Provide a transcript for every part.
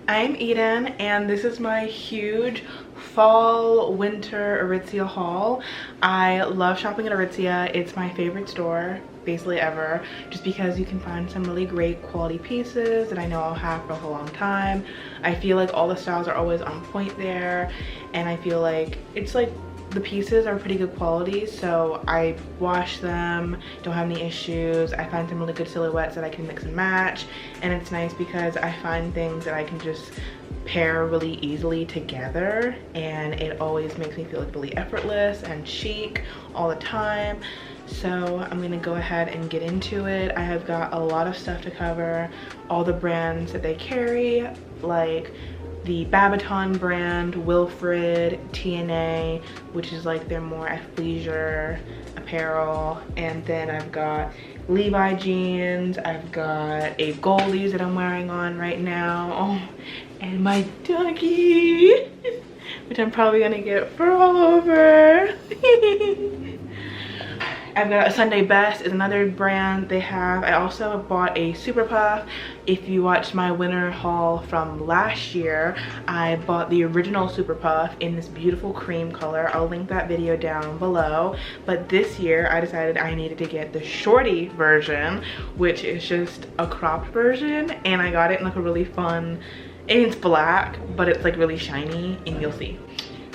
I'm Eden and this is my huge fall winter Aritzia haul. I love shopping at Aritzia. It's my favorite store basically ever, just because you can find some really great quality pieces that I know I'll have for a long time. I feel like all the styles are always on point there, and I feel like it's like the pieces are pretty good quality, so I wash them, don't have any issues. I find some really good silhouettes that I can mix and match, and it's nice because I find things that I can just pair really easily together, and it always makes me feel like really effortless and chic all the time. So I'm gonna go ahead and get into it. I have got a lot of stuff to cover, all the brands that they carry, like the Babaton brand, Wilfred, TNA, which is like their more athleisure apparel, and then I've got Levi jeans, I've got a Goldie's that I'm wearing on right now, and my doggy, which I'm probably gonna get fur all over. I've got a Sunday Best is another brand they have. I also bought a Super Puff. If you watched my winter haul from last year, I bought the original Super Puff in this beautiful cream color. I'll link that video down below. But this year I decided I needed to get the shorty version, which is just a cropped version, and I got it in like a really fun, it's black, but it's like really shiny, and you'll see.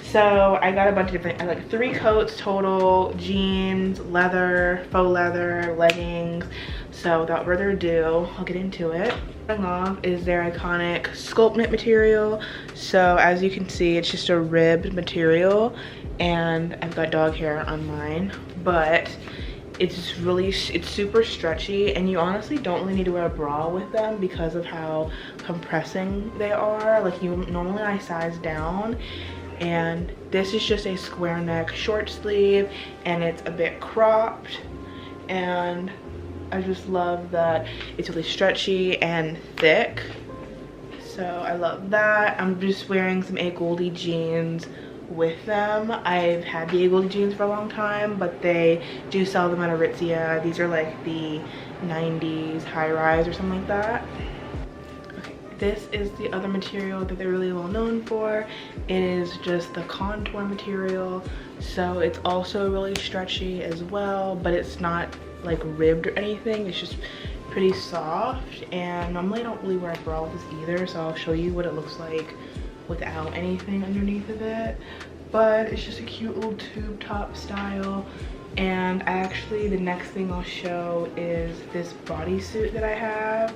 So I got a bunch of different, like 3 coats total, jeans, leather, faux leather, leggings. So without further ado, I'll get into it. Starting off is their iconic sculpt knit material. So as you can see, it's just a ribbed material, and I've got dog hair on mine, but it's just really, it's super stretchy, and you honestly don't really need to wear a bra with them because of how compressing they are. Like, normally I size down, and this is just a square neck short sleeve, and it's a bit cropped, and I just love that it's really stretchy and thick, so I love that. I'm just wearing some A. Goldie jeans with them. I've had the A. Goldie jeans for a long time, but they do sell them at Aritzia. These are like the 90s high rise or something like that. This is the other material that they're really well known for. It is just the contour material, so it's also really stretchy as well, but it's not like ribbed or anything. It's just pretty soft, and normally I don't really wear a bra with this either, so I'll show you what it looks like without anything underneath of it. But it's just a cute little tube top style. And actually the next thing I'll show is this bodysuit that I have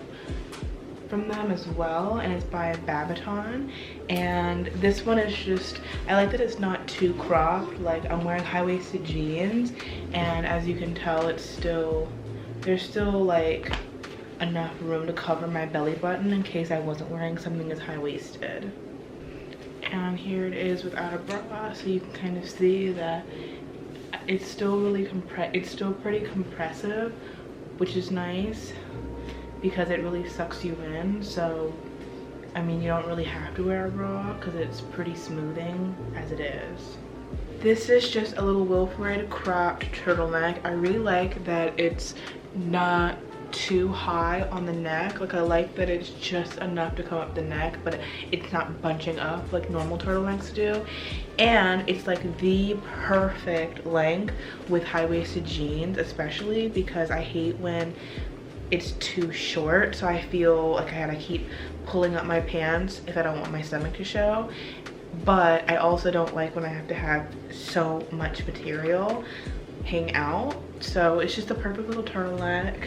from them as well, and it's by Babaton, and this one is just, I like that it's not too cropped. Like, I'm wearing high-waisted jeans, and as you can tell, it's still, there's still like enough room to cover my belly button in case I wasn't wearing something as high-waisted. And here it is without a bra, so you can kind of see that it's still really it's still pretty compressive, which is nice because it really sucks you in. So I mean, you don't really have to wear a bra because it's pretty smoothing as it is. This is just a little Wilfred cropped turtleneck. I really like that it's not too high on the neck. Like, I like that it's just enough to come up the neck, but it's not bunching up like normal turtlenecks do. And it's like the perfect length with high-waisted jeans, especially because I hate when it's too short, so I feel like I gotta keep pulling up my pants if I don't want my stomach to show. But I also don't like when I have to have so much material hang out. So it's just a perfect little turtleneck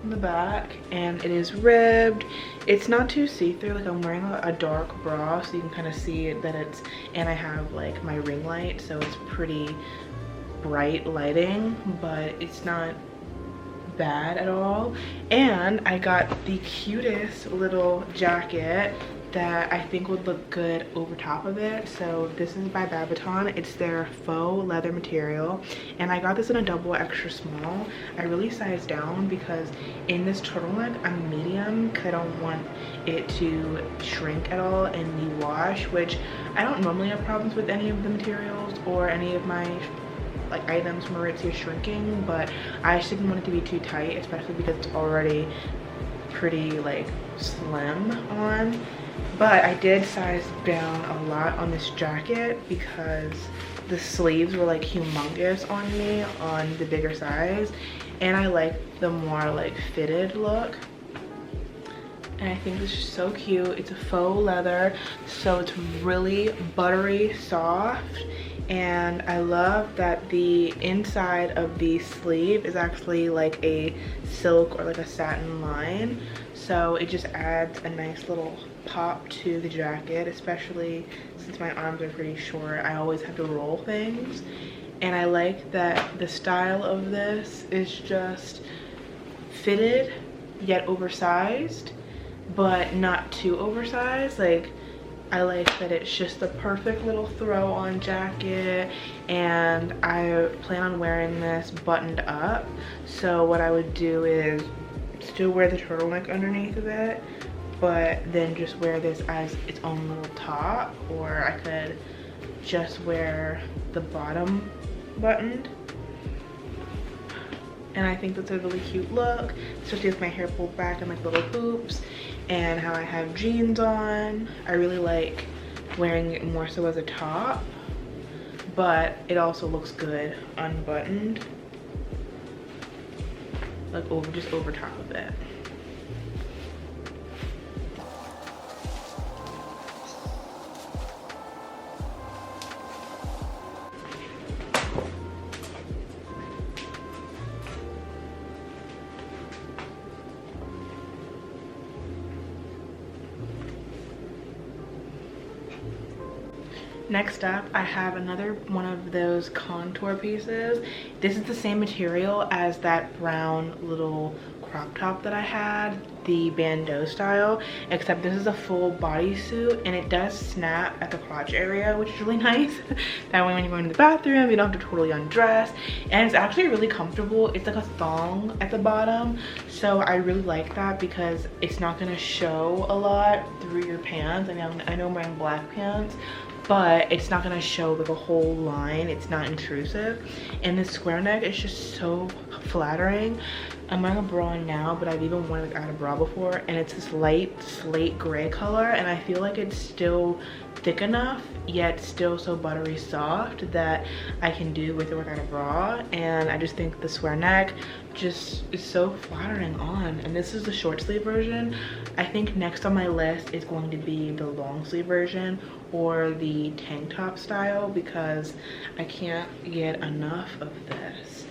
in the back, and it is ribbed. It's not too see-through. Like, I'm wearing a dark bra, so you can kind of see that it's, and I have like my ring light, so it's pretty bright lighting, but it's not bad at all. And I got the cutest little jacket that I think would look good over top of it. So this is by Babaton. It's their faux leather material, and I got this in a double extra small. I really sized down because in this turtleneck I'm medium because I don't want it to shrink at all in the wash, which I don't normally have problems with any of the materials or any of my like items from Aritzia shrinking, but I just didn't want it to be too tight, especially because it's already pretty like slim on. But I did size down a lot on this jacket because the sleeves were like humongous on me on the bigger size, and I like the more like fitted look. And I think this is so cute. It's a faux leather, so it's really buttery soft. And I love that the inside of the sleeve is actually like a silk or like a satin line. So it just adds a nice little pop to the jacket, especially since my arms are pretty short. I always have to roll things. And I like that the style of this is just fitted yet oversized, but not too oversized. Like, I like that it's just the perfect little throw on jacket, and I plan on wearing this buttoned up. So what I would do is still wear the turtleneck underneath of it, but then just wear this as its own little top, or I could just wear the bottom buttoned. And I think that's a really cute look, especially with my hair pulled back and like little hoops, and how I have jeans on. I really like wearing it more so as a top, but it also looks good unbuttoned, like just over top of it. Next up, I have another one of those contour pieces. This is the same material as that brown little crop top that I had, the bandeau style, except this is a full bodysuit, and it does snap at the crotch area, which is really nice. That way when you're going to the bathroom, you don't have to totally undress, and it's actually really comfortable. It's like a thong at the bottom, so I really like that because it's not gonna show a lot through your pants. I mean, I know I'm wearing black pants, but it's not gonna show like a whole line. It's not intrusive, and this square neck is just so flattering. I'm wearing a bra on now, but I've even worn it without a bra before, and it's this light slate gray color, and I feel like it's still thick enough yet still so buttery soft that I can do with or without a bra. And I just think the square neck just is so flattering on. And this is the short sleeve version. I think next on my list is going to be the long sleeve version or the tank top style, because I can't get enough of this.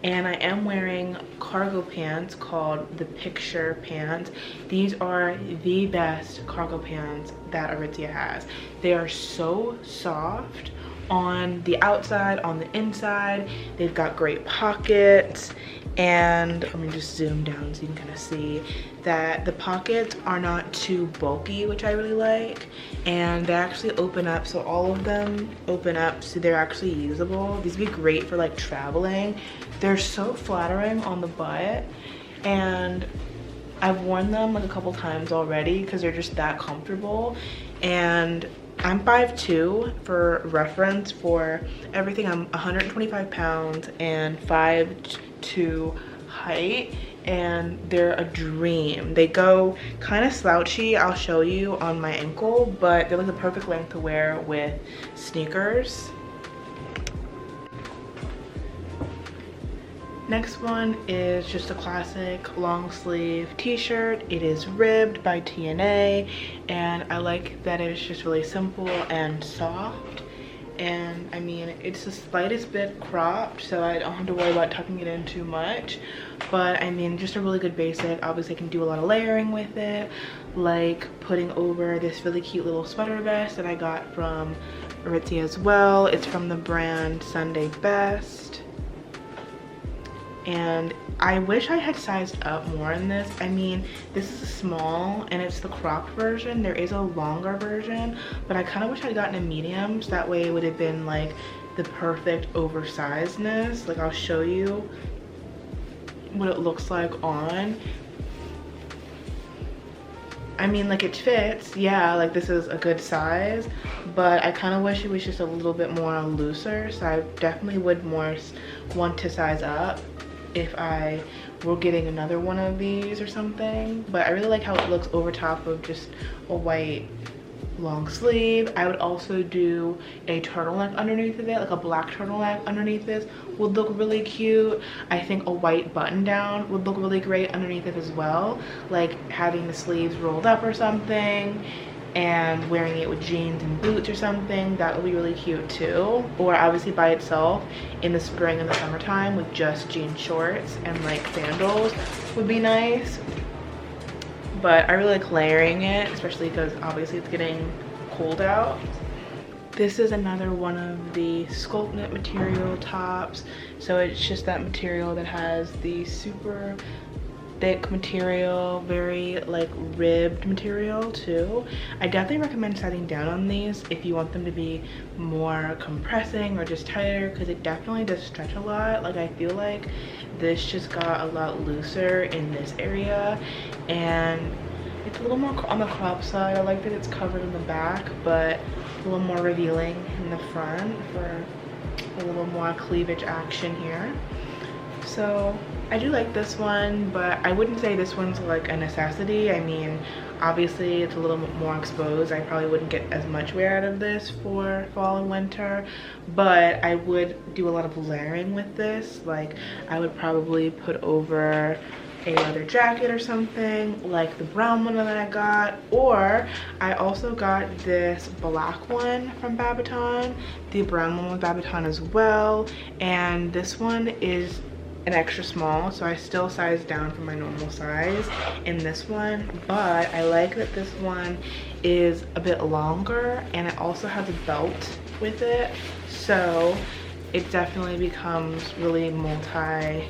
And I am wearing cargo pants called the Picture pants. These are the best cargo pants that Aritzia has. They are so soft on the outside, on the inside. They've got great pockets, and let me just zoom down so you can kind of see that the pockets are not too bulky, which I really like, and they actually open up, so all of them open up so they're actually usable. These would be great for like traveling. They're so flattering on the butt, and I've worn them like a couple times already because they're just that comfortable. And I'm 5'2", for reference. For everything, I'm 125 pounds and 5'2" height, and they're a dream. They go kind of slouchy, I'll show you on my ankle, but they're like the perfect length to wear with sneakers. Next one is just a classic long sleeve t-shirt. It is ribbed by TNA, and I like that it's just really simple and soft. And I mean, it's the slightest bit cropped, so I don't have to worry about tucking it in too much. But I mean, just a really good basic. Obviously I can do a lot of layering with it, like putting over this really cute little sweater vest that I got from Aritzia as well. It's from the brand Sunday Best. And I wish I had sized up more in this. I mean, this is a small and it's the cropped version. There is a longer version, but I kind of wish I'd gotten a medium, so that way it would have been like the perfect oversizedness. Like, I'll show you what it looks like on. I mean, like, it fits, yeah, like this is a good size, but I kind of wish it was just a little bit more looser, so I definitely would more want to size up if I were getting another one of these or something. But I really like how it looks over top of just a white long sleeve. I would also do a turtleneck underneath of it, like a black turtleneck underneath this would look really cute. I think a white button down would look really great underneath it as well, like having the sleeves rolled up or something and wearing it with jeans and boots or something. That would be really cute too. Or obviously by itself in the spring and the summertime with just jean shorts and like sandals would be nice. But I really like layering it, especially because obviously it's getting cold out. This is another one of the Sculpt Knit material tops. So it's just that material that has the super thick material, very like ribbed material too. I definitely recommend setting down on these if you want them to be more compressing or just tighter, because it definitely does stretch a lot. Like I feel like this just got a lot looser in this area, and it's a little more on the crop side. I like that it's covered in the back, but a little more revealing in the front for a little more cleavage action here. So I do like this one, but I wouldn't say this one's like a necessity. I mean, obviously it's a little bit more exposed. I probably wouldn't get as much wear out of this for fall and winter, but I would do a lot of layering with this. Like I would probably put over a leather jacket or something like the brown one that I got, or I also got this black one from Babaton, the brown one with Babaton as well, and this one is an extra small, so I still sized down from my normal size in this one, but I like that this one is a bit longer and it also has a belt with it, so it definitely becomes really multi-use.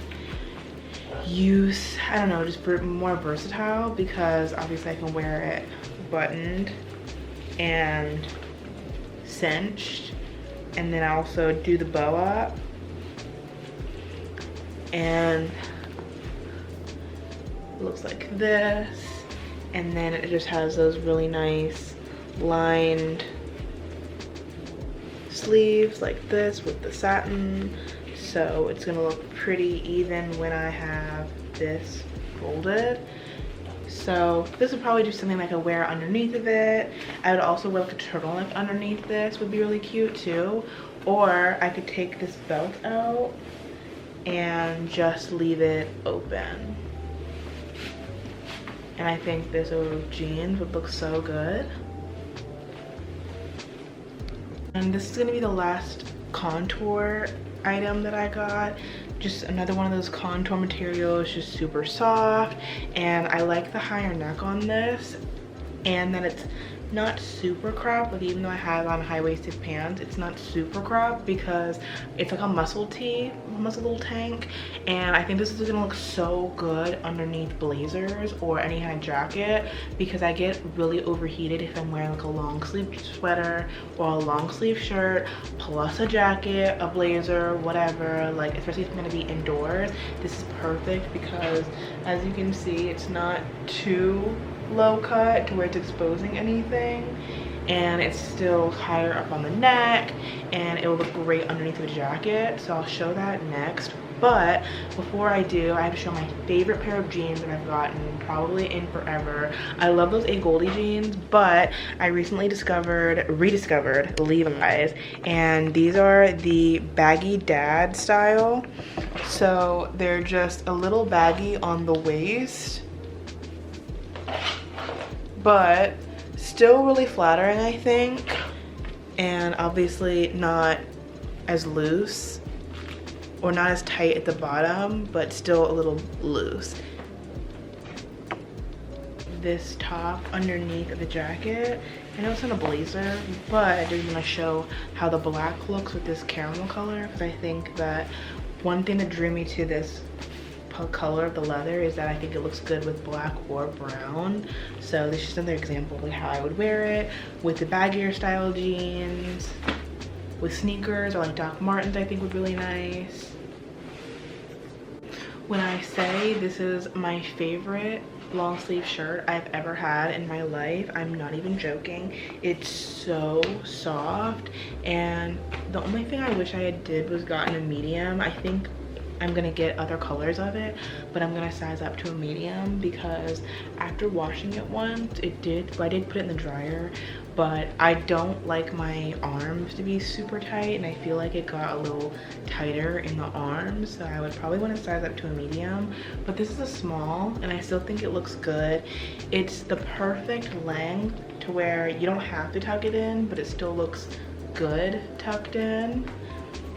I don't know, just more versatile, because obviously I can wear it buttoned and cinched, and then I also do the bow up, and it looks like this, and then it just has those really nice lined sleeves like this with the satin, so it's gonna look pretty even when I have this folded. So this would probably do something like I wear underneath of it. I would also wear like a turtleneck underneath this, would be really cute too, or I could take this belt out and just leave it open, and I think this over jeans would look so good. And this is gonna be the last contour item that I got. Just another one of those contour materials, just super soft, and I like the higher neck on this, and that it's not super cropped. Like even though I have on high-waisted pants, it's not super cropped because it's like a muscle tee, muscle little tank, and I think this is gonna look so good underneath blazers or any kind of jacket, because I get really overheated if I'm wearing like a long sleeve sweater or a long sleeve shirt plus a jacket, a blazer, whatever, like especially if I'm gonna be indoors. This is perfect because as you can see, it's not too low cut to where it's exposing anything, and it's still higher up on the neck, and it will look great underneath the jacket. So I'll show that next, but before I do, I have to show my favorite pair of jeans that I've gotten probably in forever. I love those A. Goldie jeans, but I recently rediscovered Levi's, and these are the baggy dad style. So they're just a little baggy on the waist, but still really flattering, I think, and obviously not as loose or not as tight at the bottom, but still a little loose. This top underneath the jacket, I know it's not a blazer, but I did want to show how the black looks with this caramel color, because I think that one thing that drew me to this color of the leather is that I think it looks good with black or brown. So this is just another example of like how I would wear it with the baggier style jeans, with sneakers, or like Doc Martens I think would be really nice. When I say this is my favorite long sleeve shirt I've ever had in my life, I'm not even joking. It's so soft, and the only thing I wish I had did was gotten a medium. I think I'm gonna get other colors of it, but I'm gonna size up to a medium because after washing it once, I did put it in the dryer, but I don't like my arms to be super tight, and I feel like it got a little tighter in the arms, so I would probably want to size up to a medium. But this is a small, and I still think it looks good. It's the perfect length to where you don't have to tuck it in, but it still looks good tucked in.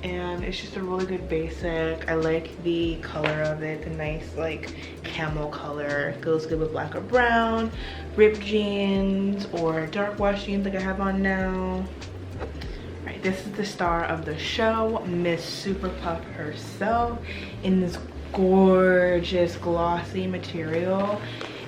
And it's just a really good basic. I like the color of it, the nice like camel color. It goes good with black or brown, ripped jeans, or dark wash jeans like I have on now. Right, this is the star of the show, Miss Super Puff herself, in this gorgeous glossy material.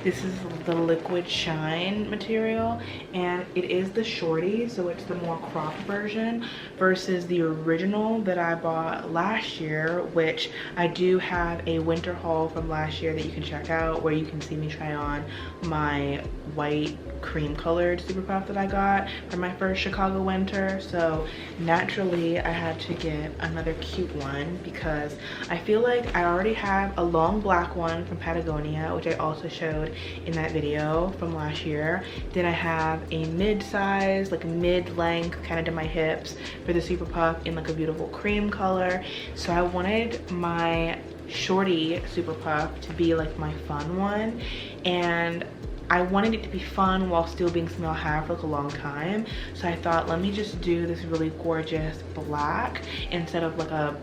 This is the Liquid Shine material, and it is the shorty, so it's the more cropped version versus the original that I bought last year, which I do have a winter haul from last year that you can check out, where you can see me try on my white cream colored Super Puff that I got for my first Chicago winter. So naturally I had to get another cute one because I feel like I already have a long black one from Patagonia, which I also showed in that video from last year. Then I have a mid-size, like mid-length kind of to my hips for the Super Puff in like a beautiful cream color. So I wanted my shorty Super Puff to be like my fun one, and I wanted it to be fun while still being something I'll have for like a long time. So I thought, let me just do this really gorgeous black instead of like a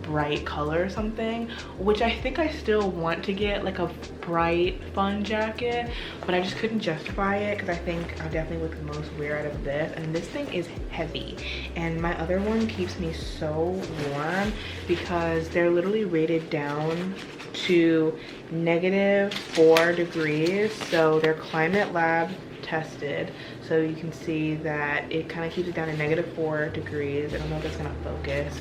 bright color or something, which I think I still want to get like a bright fun jacket, but I just couldn't justify it because I think I'll definitely look the most wear out of this. And this thing is heavy, and my other one keeps me so warm because they're literally rated down to -4 degrees, so they're Climate Lab tested, so you can see that it kind of keeps it down to -4 degrees. I don't know if it's gonna focus,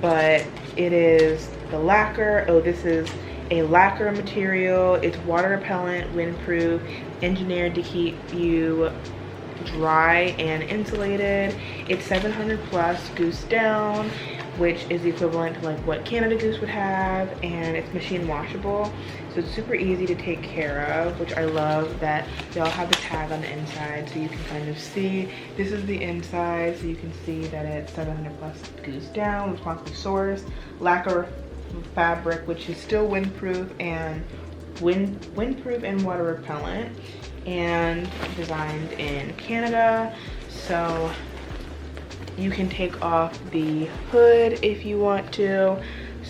but it is the lacquer. Oh, this is a lacquer material. It's water repellent, windproof, engineered to keep you dry and insulated. It's 700 plus Goose down, which is the equivalent to like what Canada Goose would have, and it's machine washable, so it's super easy to take care of, which I love that they all have the tag on the inside so you can kind of see. This is the inside, so you can see that it's 700 plus Goose down, responsibly sourced, lacquer fabric, which is still windproof and windproof and water repellent, and designed in Canada. So you can take off the hood if you want to.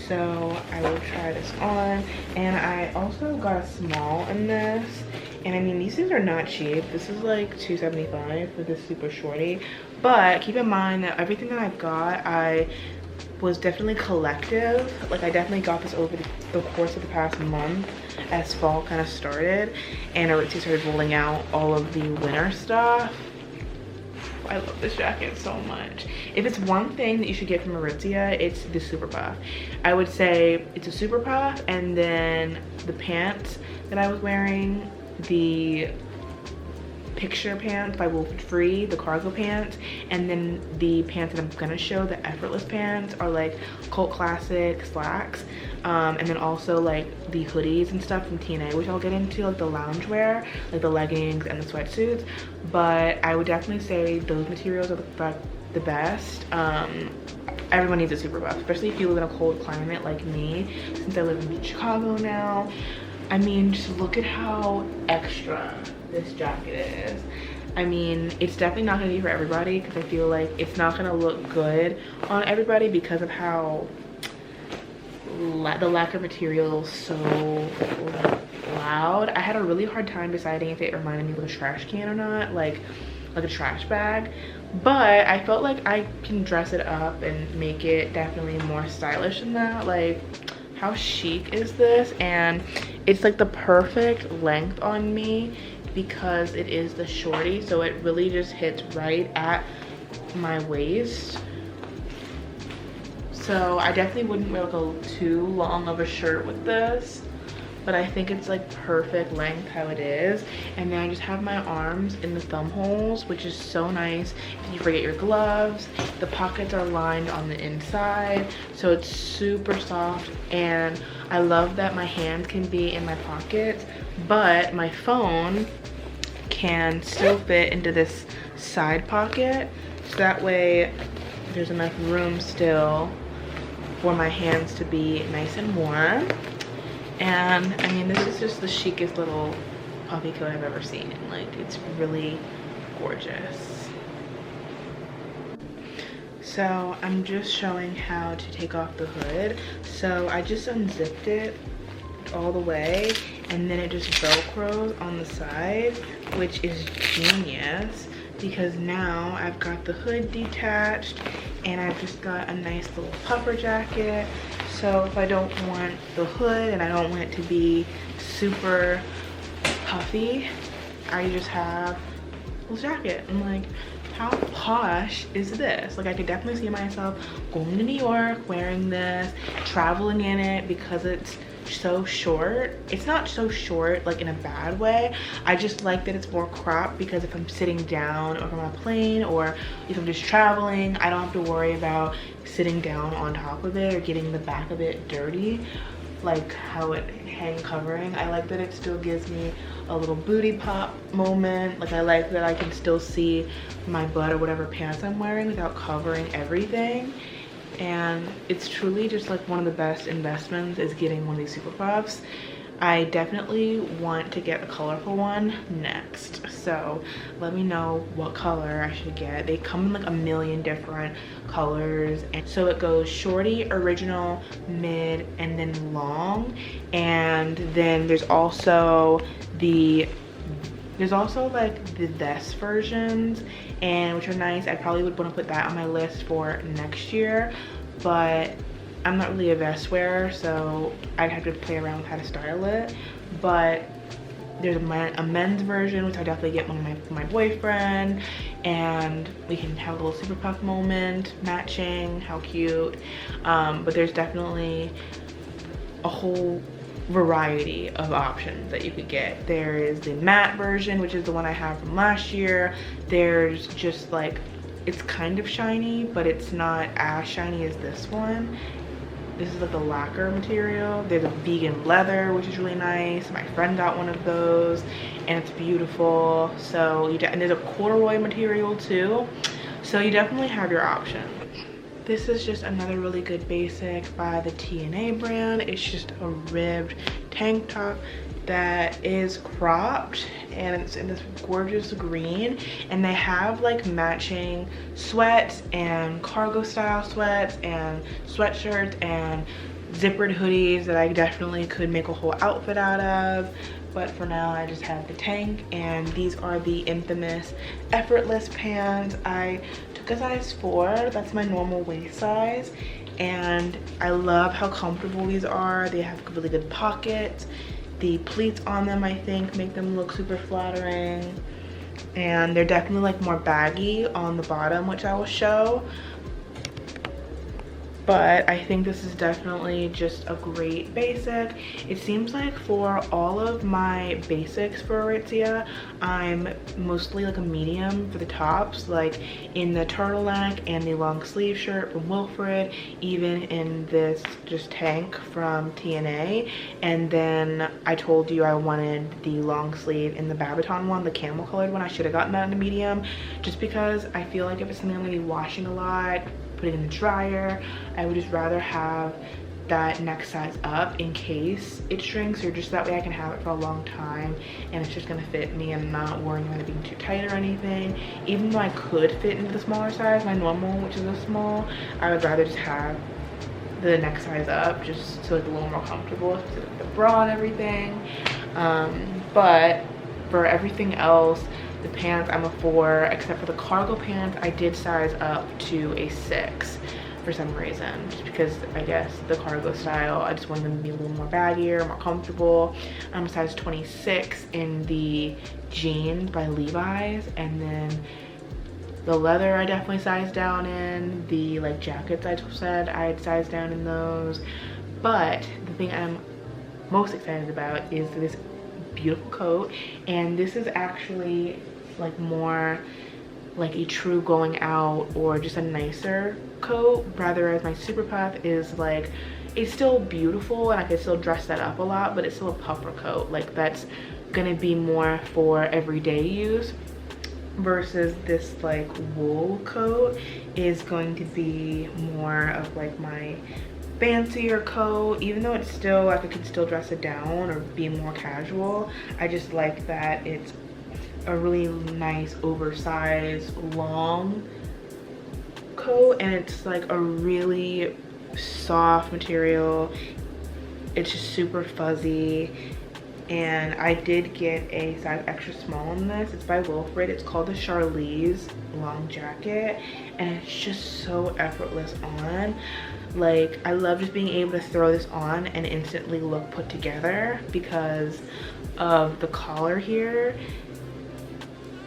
So I will try this on, and I also got a small in this, and I mean these things are not cheap. This is like $2.75 for this super shorty, but keep in mind that everything that I've got, I was definitely collective. Like I definitely got this over the course of the past month as fall kind of started, and Aritzia started rolling out all of the winter stuff. I love this jacket so much. If it's one thing that you should get from Aritzia, it's the Super Puff. I would say it's a Super Puff, and then the pants that I was wearing, the picture pants by Wolf Free, the cargo pants, and then the pants that I'm gonna show, the Effortless pants, are like cult classic slacks. And then also like the hoodies and stuff from TNA, which I'll get into, like the loungewear, like the leggings and the sweatsuits. But I would definitely say those materials are the best. Everyone needs a Super Puff, especially if you live in a cold climate like me, since I live in Chicago now. I mean, just look at how extra this jacket is. I mean, it's definitely not gonna be for everybody because I feel like it's not gonna look good on everybody because of how the lacquer material is so loud. I had a really hard time deciding if it reminded me of a trash can or not, like a trash bag, but I felt like I can dress it up and make it definitely more stylish than that. Like, how chic is this? And it's like the perfect length on me because it is the shorty, so it really just hits right at my waist. So I definitely wouldn't wear like too long of a shirt with this, but I think it's like perfect length how it is. And then I just have my arms in the thumb holes, which is so nice if you forget your gloves. The pockets are lined on the inside, so it's super soft, and I love that my hands can be in my pockets, but my phone can still fit into this side pocket, so that way there's enough room still for my hands to be nice and warm. And I mean, this is just the chicest little puffy coat I've ever seen. Like, it's really gorgeous. So I'm just showing how to take off the hood. So I just unzipped it all the way, and then it just velcros on the side, which is genius because now I've got the hood detached and I've just got a nice little puffer jacket. So if I don't want the hood and I don't want it to be super puffy, I just have this jacket. I'm like, how posh is this? Like, I could definitely see myself going to New York wearing this, traveling in it, because it's so short. It's not so short like in a bad way. I just like that it's more cropped, because if I'm sitting down or if I'm on a plane or if I'm just traveling, I don't have to worry about sitting down on top of it or getting the back of it dirty, like how it hang covering. I like that it still gives me a little booty pop moment. Like, I like that I can still see my butt or whatever pants I'm wearing without covering everything. And it's truly just like one of the best investments is getting one of these super puffs. I definitely want to get a colorful one next, so let me know what color I should get. They come in like a million different colors, and so it goes shorty, original, mid, and then long. And then there's also like the vest versions, and which are nice. I probably would want to put that on my list for next year, but I'm not really a vest wearer, so I'd have to play around with how to style it. But there's a men's version, which I definitely get one for my boyfriend, and we can have a little super puff moment matching. How cute. But there's definitely a whole variety of options that you could get. There is the matte version, which is the one I have from last year. There's just like, it's kind of shiny, but it's not as shiny as this one. This is like a lacquer material. There's a vegan leather, which is really nice. My friend got one of those and it's beautiful. So and there's a corduroy material too. So you definitely have your options. This is just another really good basic by the TNA brand. It's just a ribbed tank top that is cropped, and it's in this gorgeous green, and they have like matching sweats and cargo style sweats and sweatshirts and zippered hoodies that I definitely could make a whole outfit out of. But for now I just have the tank, and these are the infamous Effortless pants. I took a size 4, that's my normal waist size, and I love how comfortable these are. They have really good pockets. The pleats on them, I think, make them look super flattering, and they're definitely like more baggy on the bottom, which I will show. But I think this is definitely just a great basic. It seems like for all of my basics for Aritzia, I'm mostly like a medium for the tops, like in the turtleneck and the long sleeve shirt from Wilfred, even in this just tank from TNA. And then I told you I wanted the long sleeve in the Babaton one, the camel colored one. I should have gotten that in a medium, just because I feel like if it's something I'm gonna be washing a lot, put it in the dryer, I would just rather have that next size up in case it shrinks, or just that way I can have it for a long time and it's just gonna fit me and I'm not worrying about it being too tight or anything. Even though I could fit into the smaller size, my normal, which is a small, I would rather just have the next size up just so it's a little more comfortable, with the bra and everything. But for everything else, the pants, I'm a 4, except for the cargo pants, I did size up to a 6 for some reason, just because I guess the cargo style, I just wanted them to be a little more baggier, more comfortable. I'm a size 26 in the jeans by Levi's, and then the leather I definitely sized down in. The like jackets I said I had sized down in those. But the thing I'm most excited about is this beautiful coat. And this is actually like more like a true going out or just a nicer coat, rather as my Super Puff is like, it's still beautiful and I can still dress that up a lot, but it's still a puffer coat. Like that's gonna be more for everyday use, versus this like wool coat is going to be more of like my fancier coat. Even though it's still like I could still dress it down or be more casual, I just like that it's a really nice oversized long coat, and it's like a really soft material. It's just super fuzzy, and I did get a size extra small in this. It's by Wilfred. It's called the Charlize long jacket, and it's just so effortless on. Like I love just being able to throw this on and instantly look put together because of the collar here.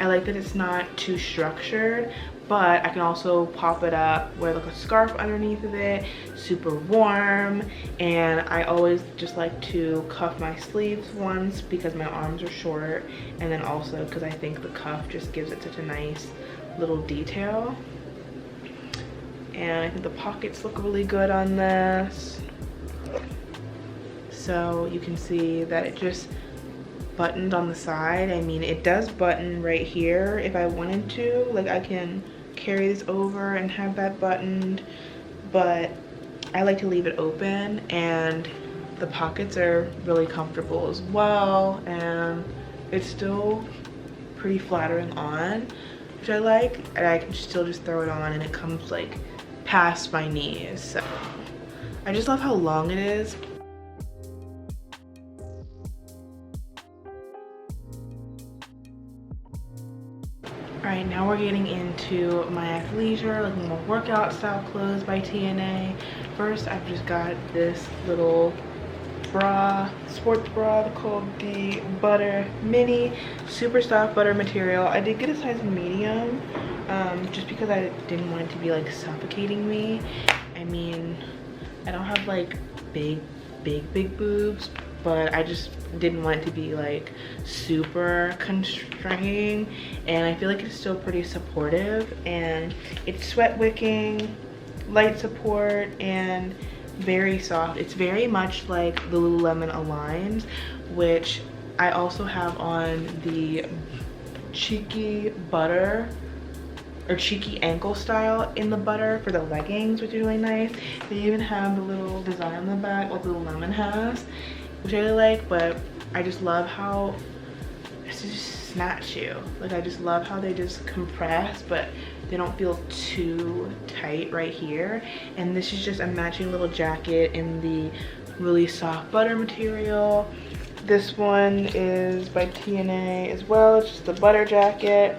I like that it's not too structured, but I can also pop it up, wear like a scarf underneath of it, super warm. And I always just like to cuff my sleeves once because my arms are short, and then also because I think the cuff just gives it such a nice little detail. And I think the pockets look really good on this. So you can see that it just buttoned on the side. I mean, it does button right here if I wanted to. Like I can carry this over and have that buttoned, but I like to leave it open, and the pockets are really comfortable as well, and it's still pretty flattering on, which I like, and I can still just throw it on and it comes like past my knees. So I just love how long it is. Alright, now we're getting into my athleisure, like more workout style clothes by TNA. First, I've just got this little bra, sports bra called the Butter Mini. Super soft butter material. I did get a size medium, just because I didn't want it to be like suffocating me. I mean, I don't have like big boobs, but I just didn't want it to be like super constraining, and I feel like it's still pretty supportive, and it's sweat wicking, light support, and very soft. It's very much like the Lululemon Aligns, which I also have on the cheeky butter or cheeky ankle style in the butter for the leggings, which is really nice. They even have the little design on the back like Lululemon has, which I really like, but I just love how it's just snatch you. Like I just love how they just compress, but they don't feel too tight right here. And this is just a matching little jacket in the really soft butter material. This one is by TNA as well. It's just the butter jacket,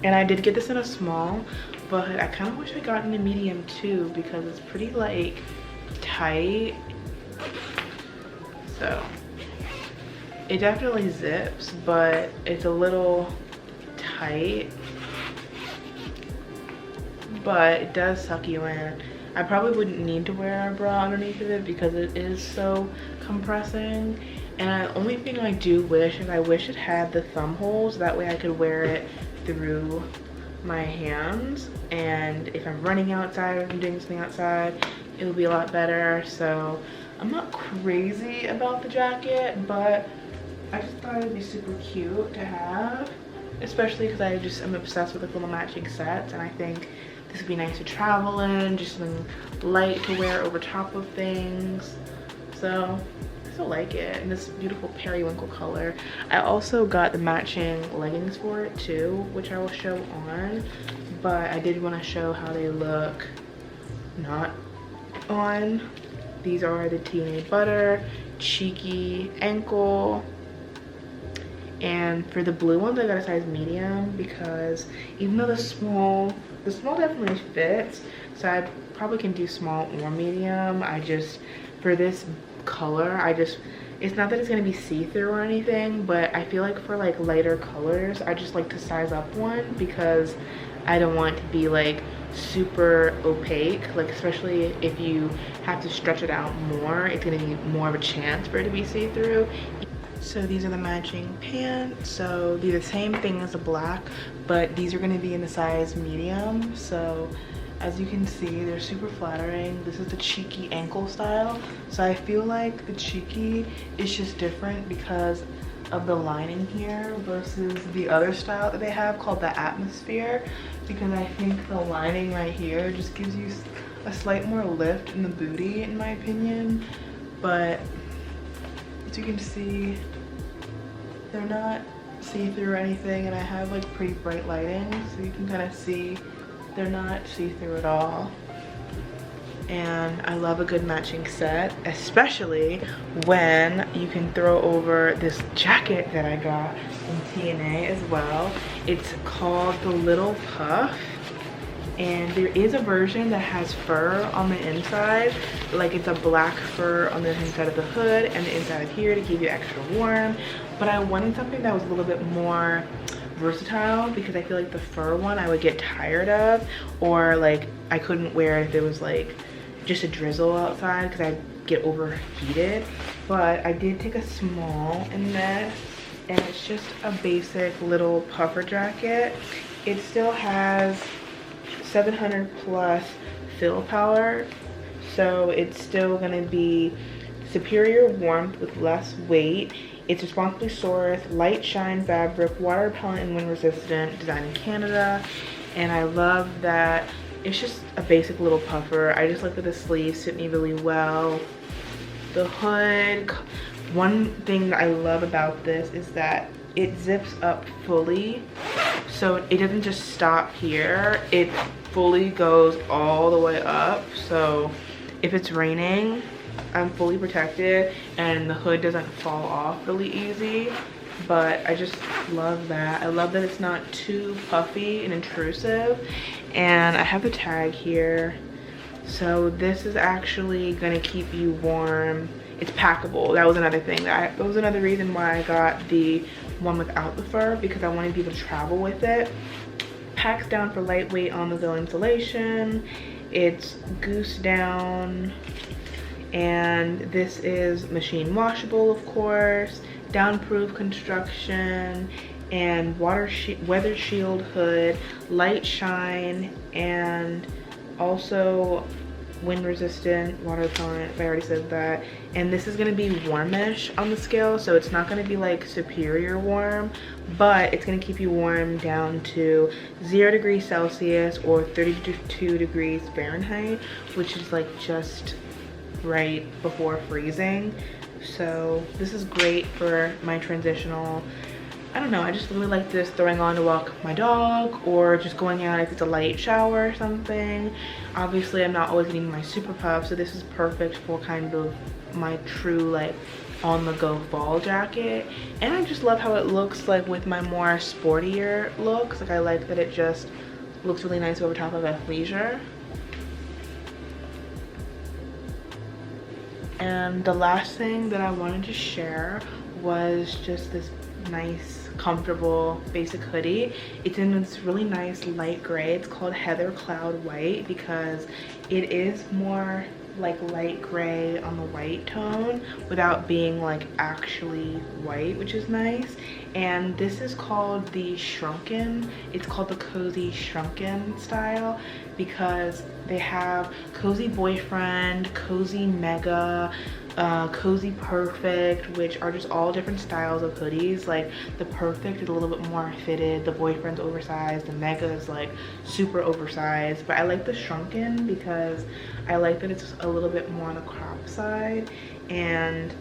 and I did get this in a small, but I kind of wish I got in a medium too because it's pretty like tight. So it definitely zips, but it's a little tight, but it does suck you in. I probably wouldn't need to wear a bra underneath of it because it is so compressing. And the only thing I do wish is I wish it had the thumb holes, that way I could wear it through my hands, and if I'm running outside or if I'm doing something outside, it would be a lot better. So I'm not crazy about the jacket, but I just thought it would be super cute to have, especially because I'm obsessed with the little matching sets, and I think this would be nice to travel in, just something light to wear over top of things. So I still like it, and this beautiful periwinkle color. I also got the matching leggings for it too, which I will show on, but I did want to show how they look not on. These are the TNA Butter cheeky ankle, and for the blue ones I got a size medium because even though the small definitely fits, so I probably can do small or medium. I just, for this color, it's not that it's gonna be see-through or anything, but I feel like for like lighter colors I just like to size up one because I don't want it to be like super opaque, like especially if you have to stretch it out more, it's gonna be more of a chance for it to be see-through. So these are the matching pants. So these are the same thing as the black, but these are gonna be in the size medium. So as you can see, they're super flattering. This is the cheeky ankle style. So I feel like the cheeky is just different because of the lining here versus the other style that they have called the atmosphere, because I think the lining right here just gives you a slight more lift in the booty in my opinion. But as you can see, they're not see-through or anything, and I have like pretty bright lighting so you can kind of see they're not see-through at all. And I love a good matching set, especially when you can throw over this jacket that I got in TNA as well. It's called the Little Puff, and there is a version that has fur on the inside, like it's a black fur on the inside of the hood and the inside of here to keep you extra warm. But I wanted something that was a little bit more versatile because I feel like the fur one I would get tired of, or like I couldn't wear it if it was like just a drizzle outside because I'd get overheated. But I did take a small in this, and it's just a basic little puffer jacket. It still has 700 plus fill power, so it's still gonna be superior warmth with less weight. It's responsibly sourced, light shine fabric, water repellent and wind resistant, designed in Canada. And I love that it's just a basic little puffer. I just like that the sleeves fit me really well. The hood, one thing that I love about this is that it zips up fully. So it doesn't just stop here, it fully goes all the way up. So if it's raining, I'm fully protected and the hood doesn't fall off really easy. But I just love that. I love that it's not too puffy and intrusive. And I have the tag here. So this is actually gonna keep you warm. It's packable. That was another thing. That was another reason why I got the one without the fur, because I wanted people to travel with it. Packs down for lightweight on-the-go insulation. It's goose down. And this is machine washable, of course, downproof construction, and weather shield hood, light shine, and also wind resistant, water repellent, if I already said that. And this is gonna be warmish on the scale, so it's not gonna be like superior warm, but it's gonna keep you warm down to 0 degrees Celsius or 32 degrees Fahrenheit, which is like just right before freezing. So this is great for my transitional, I don't know, I just really like this throwing on to walk my dog, or just going out if it's a light shower or something. Obviously I'm not always needing my super puff, so this is perfect for kind of my true like on the go fall jacket. And I just love how it looks like with my more sportier looks. Like I like that it just looks really nice over top of athleisure. And the last thing that I wanted to share was just this nice, comfortable, basic hoodie. It's in this really nice light gray. It's called Heather Cloud White because it is more like light gray on the white tone without being like actually white, which is nice. And this is called the shrunken. It's called the cozy shrunken style because they have cozy boyfriend, cozy mega, cozy perfect, which are just all different styles of hoodies. Like the perfect is a little bit more fitted, the boyfriend's oversized, the mega is like super oversized. But I like the shrunken because I like that it's a little bit more on the crop side. And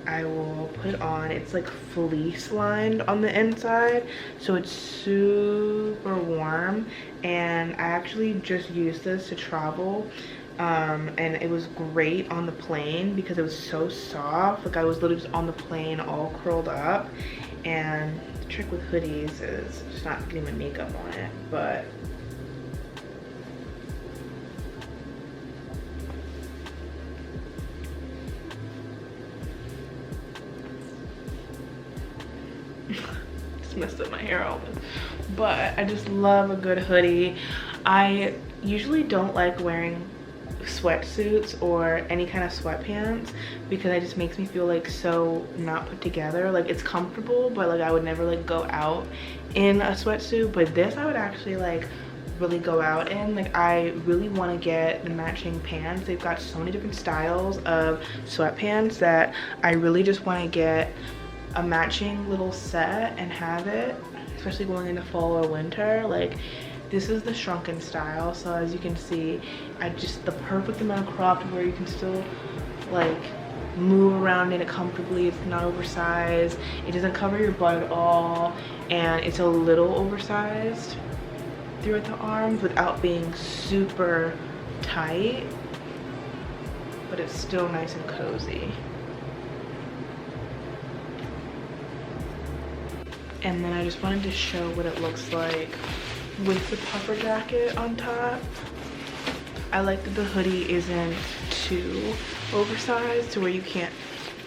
I will put it on. It's like fleece lined on the inside, so it's super warm. And I actually just used this to travel, and it was great on the plane because it was so soft. Like I was literally just on the plane all curled up. And the trick with hoodies is just not getting my makeup on it, but just messed up my hair all. but I just love a good hoodie. I usually don't like wearing sweatsuits or any kind of sweatpants because it just makes me feel like so not put together. Like it's comfortable, but like I would never like go out in a sweatsuit. But this I would actually like really go out in. Like I really want to get the matching pants. They've got so many different styles of sweatpants that I really just want to get a matching little set and have it, especially going into fall or winter. Like this is the shrunken style, so as you can see, I just the perfect amount of cropped where you can still like move around in it comfortably. It's not oversized, it doesn't cover your butt at all, and it's a little oversized through at the arms without being super tight, but it's still nice and cozy. And then I just wanted to show what it looks like with the puffer jacket on top. I like that the hoodie isn't too oversized to where you can't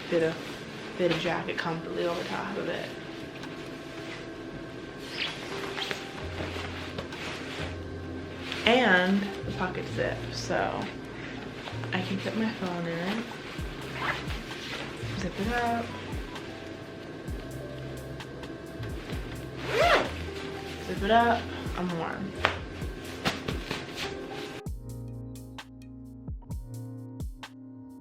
fit a jacket comfortably over top of it. And the pocket zip, so I can put my phone in, zip it up, zip it up, I'm warm.